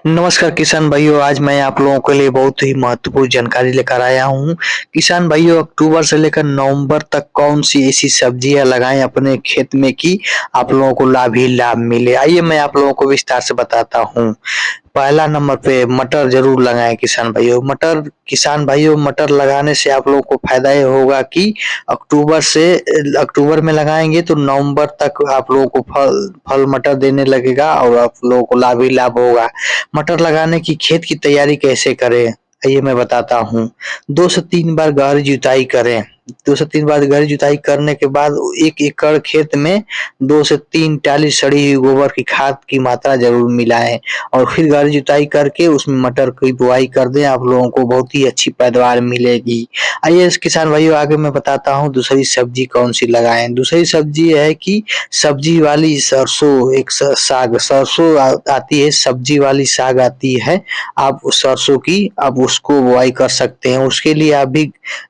नमस्कार किसान भाइयों, आज मैं आप लोगों के लिए बहुत ही महत्वपूर्ण जानकारी लेकर आया हूँ। किसान भाइयों, अक्टूबर से लेकर नवंबर तक कौन सी ऐसी सब्जियां लगाएं अपने खेत में कि आप लोगों को लाभ ही लाभ मिले। आइए मैं आप लोगों को विस्तार से बताता हूँ। पहला नंबर पे मटर जरूर लगाएं किसान भाइयों। मटर लगाने से आप लोगों को फायदा ये होगा कि अक्टूबर में लगाएंगे तो नवंबर तक आप लोगों को फल फल मटर देने लगेगा और आप लोगों को लाभ ही लाभ होगा। मटर लगाने की खेत की तैयारी कैसे करें? ये मैं बताता हूँ। 2 से 3 बार गहरी जुताई करें। 2 से 3 बार गहरी जुताई करने के बाद 1 एकड़ खेत में 2 से 3 टाली सड़ी हुई गोबर की खाद की मात्रा ज़रूर मिलाएँ और फिर गहरी जुताई करके उसमें मटर की बुआई कर दें। आप लोगों को बहुत ही अच्छी पैदावार मिलेगी। आइए किसान भाइयों, आगे मैं बताता हूँ दूसरी सब्जी कौन-सी लगाएँ। दूसरी सब्जी है कि सब्जी वाली सरसों, एक स साग सरसों आती है, सब्जी वाली साग आती है। आप उस सरसों की आप उसको बुआई कर सकते हैं। उसके लिए आप भी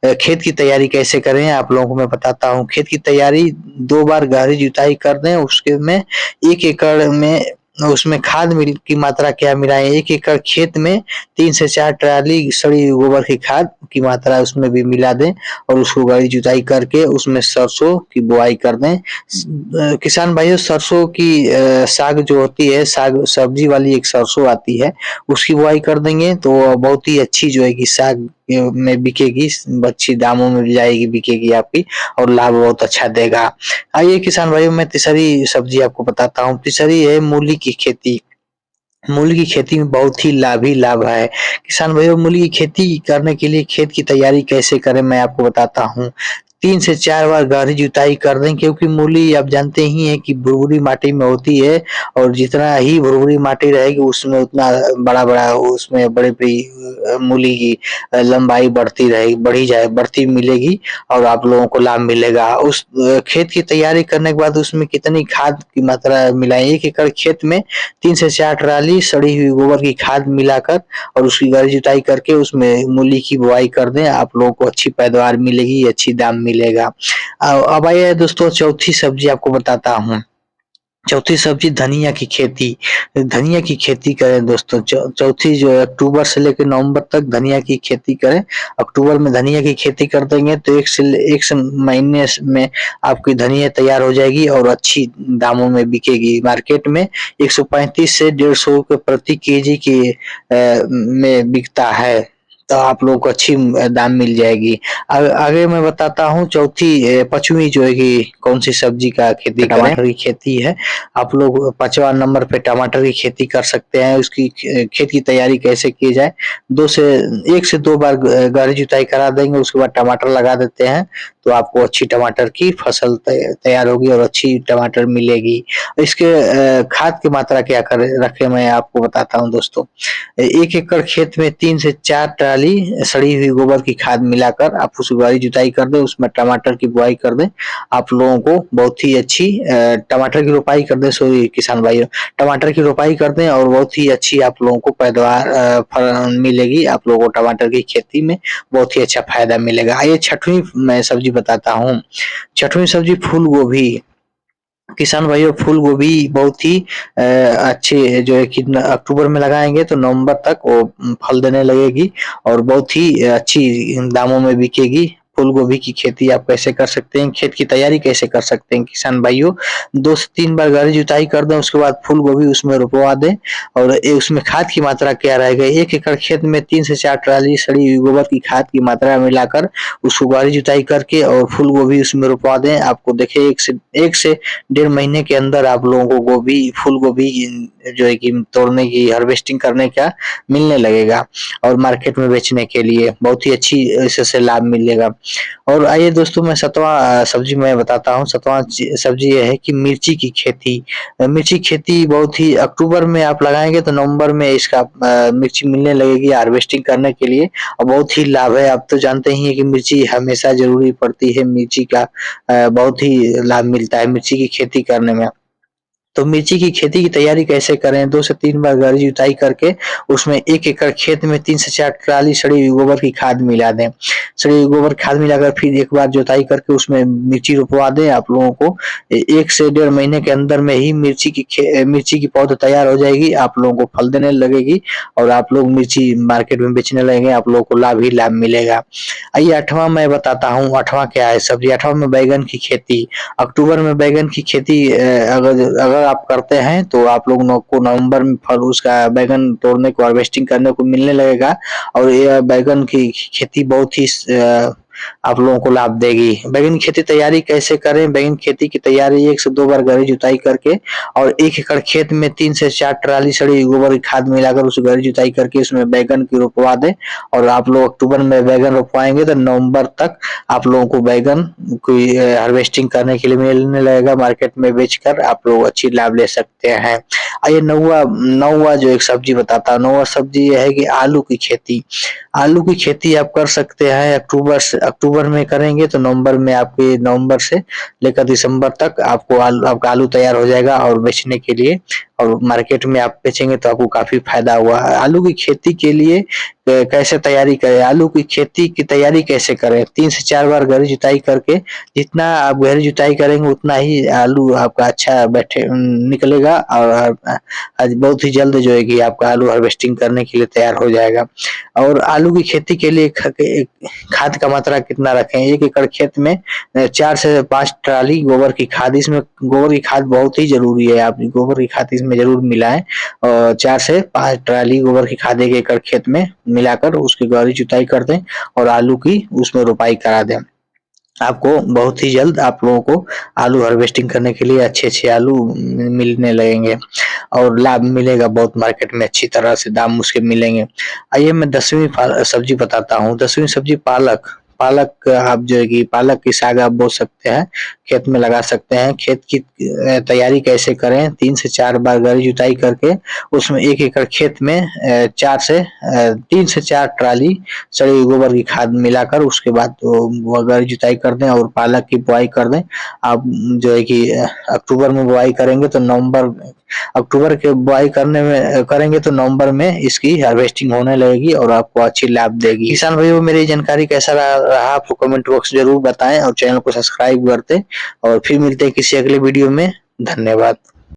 खेत की तैयारी कैसे करें आप लोगों को मैं बताता हूँ। खेत की तैयारी 2 बार गहरी जुताई कर दें। उसके में 1 एकड़ में उसमें खाद मिल की मात्रा क्या मिलाएँ? 1 एकड़ खेत में 3 से 4 ट्राली सड़ी हुई गोबर की खाद की मात्रा उसमें भी मिला दें और उसको गहरी जुताई करके उसमें सरसों की बुआई कर दें। किसान भाइयों, सरसों की साग जो होती है, साग सब्जी वाली एक सरसों आती है, उसकी बुआई कर देंगे तो बहुत ही अच्छी जो है कि साग में बिकेगी, अच्छी दामों में भी जाएगी, बिकेगी आपकी और लाभ बहुत अच्छा देगा। आइए किसान भाइयों, मैं तीसरी सब्जी आपको बताता हूँ। तीसरी है मूली की खेती। मूली की खेती में बहुत ही लाभ ही लाभ है। किसान भाइयों, मूली की खेती करने के लिए खेत की तैयारी कैसे करें मैं आपको बताता हूँ। 3 से 4 बार गहरी जुताई कर दें क्योंकि मूली आप जानते ही हैं कि भुरभुरी माटी में होती है और जितना ही भुरभुरी माटी रहेगी उसमें उतना बड़ा-बड़ा उसमें बड़ी-बड़ी मूली की लंबाई बढ़ती मिलेगी और आप लोगों को लाभ मिलेगा। उस खेत की तैयारी करने के बाद उसमें कितनी खाद की मात्रा मिलाएँ। 1 एकड़ खेत में 3 से 4 ट्राली सड़ी हुई गोबर की खाद मिलाकर और उसकी गहरी जुताई करके उसमें मूली की बुआई कर दें। आप लोगों को अच्छी पैदावार मिलेगी, अच्छी दाम मिलेगा। अब आइए दोस्तों, चौथी सब्जी आपको बताता हूँ। चौथी सब्जी धनिया की खेती। धनिया की खेती करें दोस्तों। चौथी जो है अक्टूबर से लेकर नवंबर तक धनिया की खेती करें। अक्टूबर में धनिया की खेती कर देंगे तो 1 से महीने में आपकी धनिया तैयार हो जाएगी और अच्छी दामों में बिकेगी। मार्केट में 135 से 150 रुपए प्रति केजी की में बिकता है। तो आप लोगों को अच्छी दाम मिल जाएगी। आगे मैं बताता हूँ चौथी पाँचवीं जो है कि कौन-सी सब्जी का खेती करें। टमाटर की खेती है। आप लोग 5वां नंबर पे टमाटर की खेती कर सकते हैं। उसकी खेत की तैयारी कैसे की जाए? 2 से 1 से 2 बार गहरी जुताई करा देंगे, उसके बाद टमाटर लगा देते हैं, तो आपको अच्छी टमाटर की फसल तैयार होगी और अच्छी टमाटर मिलेगी। इसके खाद की मात्रा क्या करें रखें मैं आपको बताता हूँ दोस्तों। 1 एकड़ खेत में 3 से 4 ट्राली सड़ी हुई गोबर की खाद मिलाकर आप उसकी गहरी जुताई कर दें, उसमें टमाटर की बुआई कर दें। आप लोगों को बहुत ही अच्छी टमाटर की रोपाई कर दें, सॉरी किसान भाइयों, टमाटर की रोपाई कर दें और बहुत ही अच्छी आप लोगों को पैदावार मिलेगी। आप लोगों को टमाटर की खेती में बहुत ही अच्छा फायदा मिलेगा। आइए छठवीं मैं सब्जी बताता हूँ। छठवीं सब्जी फूल गोभी। किसान भाइयों, फूल गोभी बहुत ही अच्छी जो है कि अक्टूबर में लगाएँगे तो नवंबर तक वो फल देने लगेगी और बहुत ही अच्छी दामों में बिकेगी। फूल गोभी की खेती आप कैसे कर सकते हैं, खेत की तैयारी कैसे कर सकते हैं किसान भाइयों। 2 से 3 बार गहरी जुताई कर दें, उसके बाद फूल गोभी उसमें रोपवा दें और उसमें खाद की मात्रा क्या रहेगा, 1 एकड़ खेत में 3 से 4 ट्राली सड़ी हुई गोबर की खाद की मात्रा मिलाकर उसको गहरी जुताई करके और फूल गोभी उसमें रोपवा दें। आपको देखिए 1 से 1.5 महीने के अंदर आप लोगों को फूल गोभी जो है कि तोड़ने की हार्वेस्टिंग करने का मिलने लगेगा और मार्केट में बेचने के लिए बहुत ही अच्छी इससे लाभ मिलेगा। और आइए दोस्तों, मैं 7वां सब्जी मैं बताता हूँ। 7वां सब्जी ये है कि मिर्ची की खेती। मिर्ची की खेती बहुत ही अक्टूबर में आप लगाएँगे तो नवंबर में इसका मिर्ची मिलने लगेगी हार्वेस्टिंग करने के लिए और बहुत ही लाभ है। आप तो जानते ही हैं कि मिर्ची हमेशा ज़रूरी पड़ती है। मिर्ची का बहुत ही लाभ मिलता है मिर्ची की खेती करने में। तो मिर्ची की खेती की तैयारी कैसे करें? 2 से 3 बार गहरी जुताई करके उसमें 1 एकड़ खेत में 3 से 4 ट्राली सड़ी हुई गोबर की खाद मिला दें। सड़ी हुई गोबर खाद मिलाकर फिर एक बार जुताई करके उसमें मिर्ची रोपवा दें। आप लोगों को 1 से डेढ़ महीने के अंदर में ही मिर्ची की पौध तैयार हो जाएगी। आप लोगों को फल देने लगेगी और आप लोग मिर्ची मार्केट में बेचने लगेंगे। आप लोगों को लाभ ही लाभ मिलेगा। आइए 8वां मैं बताता हूँ, 8वां क्या है सब्जी? 8वां में बैंगन की खेती। अक्टूबर में बैंगन की खेती अगर अगर आप करते हैं तो आप लोगों को नवंबर में फल उसका बैंगन तोड़ने को हार्वेस्टिंग करने को मिलने लगेगा और ये बैंगन की खेती बहुत ही आप लोगों को लाभ देगी। बैंगन की खेती तैयारी कैसे करें? बैंगन की खेती की तैयारी 1 से 2 बार गहरी जुताई करके और 1 एकड़ खेत में 3 से 4 ट्राली सड़ी हुई गोबर की खाद मिलाकर उसे गहरी जुताई करके उसमें बैंगन की रोपवा दें और आप लोग अक्टूबर में बैंगन रोपवाएंगे तो नवंबर तक आप लोगों को बैंगन कोई हार्वेस्टिंग करने के लिए मिलने लगेगा। मार्केट में बेचकर आप लोग अच्छी लाभ ले सकते हैं। आइए 9वां जो एक सब्जी बताता हूँ। 9वां सब्जी ये है कि आलू की खेती। आलू की खेती आप कर सकते हैं अक्टूबर में करेंगे तो नवंबर से लेकर दिसंबर तक आपका आलू तैयार हो जाएगा और बेचने के लिए और मार्केट में आप बेचेंगे तो आपको काफी फायदा हुआ। आलू की खेती के लिए कैसे तैयारी करें? आलू की खेती की तैयारी कैसे करें? 3 से 4 बार गहरी जुताई करके जितना आप गहरी जुताई करेंगे उतना ही आलू आपका अच्छा निकलेगा और आज बहुत ही जल्द जो है कि आपका आलू हार्वेस्टिंग करने के लिए तैयार हो जाएगा। और आलू की खेती के लिए खाद का मात्रा कितना रखें? 1 एकड़ खेत में 4 से 5 ट्राली गोबर की खाद। इसमें गोबर की खाद बहुत ही जरूरी है। आप गोबर की खाद इसमें जरूर मिलाएं और 4 से 5 ट्राली गोबर की खाद 1 एकड़ खेत में मिलाकर उसकी गहरी जुताई कर दें और आलू की उसमें रोपाई करा दें। आपको बहुत ही जल्द आप लोगों को आलू हार्वेस्टिंग करने के लिए अच्छे-अच्छे आलू मिलने लगेंगे और लाभ मिलेगा बहुत। मार्केट में अच्छी तरह से दाम उसके मिलेंगे। आइए मैं 10वीं सब्जी बताता हूँ। 10वीं सब्जी पालक। पालक आप जो है कि पालक की साग आप बो सकते हैं, खेत में लगा सकते हैं। खेत की तैयारी कैसे करें? 3 से 4 बार गहरी जुताई करके उसमें 1 एकड़ खेत में 3 से 4 ट्राली सड़ी हुई गोबर की खाद मिलाकर उसके बाद वो गहरी जुताई कर दें और पालक की बुआई कर दें। आप जो है कि अक्टूबर में बुआई करेंगे तो अक्टूबर के बुआई करेंगे तो नवंबर में इसकी हार्वेस्टिंग होने लगेगी और आपको अच्छी लाभ देगी। किसान भाइयों मेरी जानकारी कैसा रहा आपको कमेंट बॉक्स जरूर बताएं और चैनल को सब्सक्राइब करते और फिर मिलते हैं किसी अगले वीडियो में। धन्यवाद।